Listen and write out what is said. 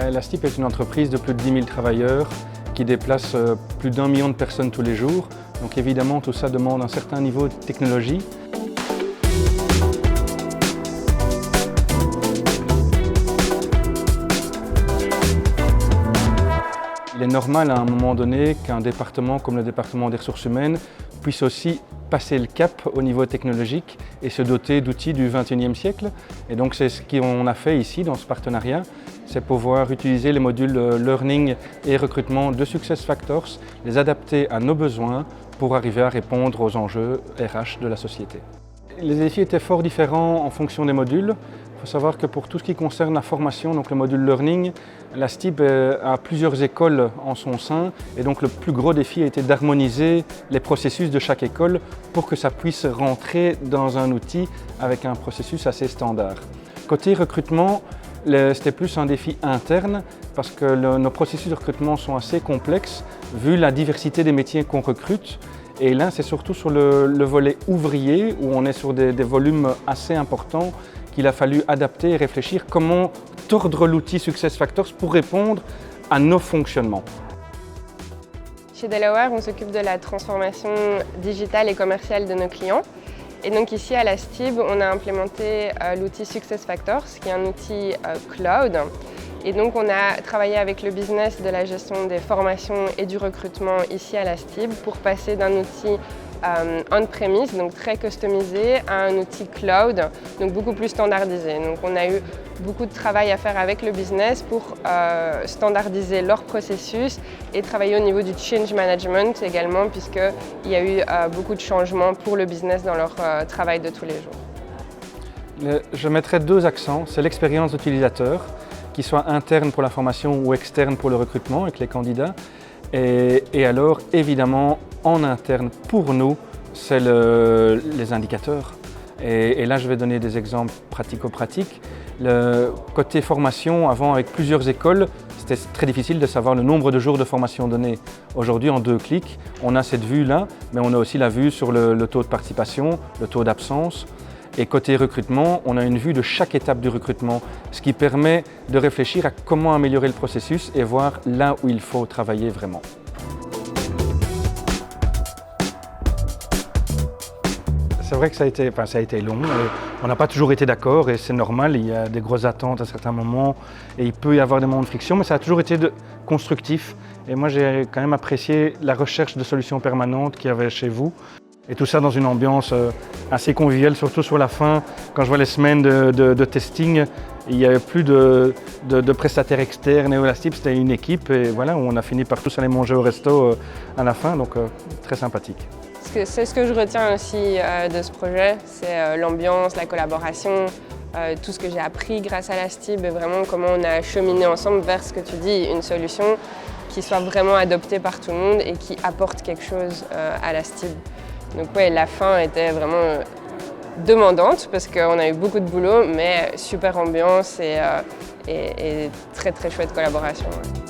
La STIB est une entreprise de plus de 10 000 travailleurs qui déplace plus d'1 million de personnes tous les jours. Donc évidemment, tout ça demande un certain niveau de technologie. Il est normal à un moment donné qu'un département comme le département des ressources humaines puisse aussi passer le cap au niveau technologique et se doter d'outils du XXIe siècle. Et donc c'est ce qu'on a fait ici dans ce partenariat, c'est pouvoir utiliser les modules Learning et recrutement de SuccessFactors, les adapter à nos besoins pour arriver à répondre aux enjeux RH de la société. Les défis étaient fort différents en fonction des modules. Il faut savoir que pour tout ce qui concerne la formation, donc le module Learning, la STIB a plusieurs écoles en son sein et donc le plus gros défi a été d'harmoniser les processus de chaque école pour que ça puisse rentrer dans un outil avec un processus assez standard. Côté recrutement, c'était plus un défi interne parce que nos processus de recrutement sont assez complexes vu la diversité des métiers qu'on recrute. Et là, c'est surtout sur le volet ouvrier où on est sur des volumes assez importants qu'il a fallu adapter et réfléchir comment tordre l'outil SuccessFactors pour répondre à nos fonctionnements. Chez Delaware, on s'occupe de la transformation digitale et commerciale de nos clients. Et donc ici à la STIB, on a implémenté l'outil SuccessFactors, qui est un outil cloud. Et donc on a travaillé avec le business de la gestion des formations et du recrutement ici à la STIB pour passer d'un outil on-premise, donc très customisé, à un outil cloud, donc beaucoup plus standardisé. Donc on a eu beaucoup de travail à faire avec le business pour standardiser leur processus et travailler au niveau du change management également, puisqu'il y a eu beaucoup de changements pour le business dans leur travail de tous les jours. Je mettrais deux accents, c'est l'expérience utilisateur, qu'il soit interne pour la formation ou externe pour le recrutement avec les candidats. Et alors, évidemment, en interne, pour nous, c'est les indicateurs. Et là, je vais donner des exemples pratico-pratiques. Le côté formation, avant, avec plusieurs écoles, c'était très difficile de savoir le nombre de jours de formation donnés. Aujourd'hui, en 2 clics, on a cette vue-là, mais on a aussi la vue sur le taux de participation, le taux d'absence. Et côté recrutement, on a une vue de chaque étape du recrutement, ce qui permet de réfléchir à comment améliorer le processus et voir là où il faut travailler vraiment. C'est vrai que ça a été long, on n'a pas toujours été d'accord et c'est normal, il y a des grosses attentes à certains moments et il peut y avoir des moments de friction, mais ça a toujours été constructif. Et moi j'ai quand même apprécié la recherche de solutions permanentes qu'il y avait chez vous. Et tout ça dans une ambiance assez conviviale, surtout sur la fin, quand je vois les semaines de testing, il n'y avait plus de prestataires externes et au STIB, c'était une équipe et voilà, on a fini par tous aller manger au resto à la fin, donc très sympathique. C'est ce que je retiens aussi de ce projet, c'est l'ambiance, la collaboration, tout ce que j'ai appris grâce à la STIB et vraiment comment on a cheminé ensemble vers ce que tu dis, une solution qui soit vraiment adoptée par tout le monde et qui apporte quelque chose à la STIB. Donc ouais, la fin était vraiment demandante parce qu'on a eu beaucoup de boulot, mais super ambiance et très très chouette collaboration. Ouais.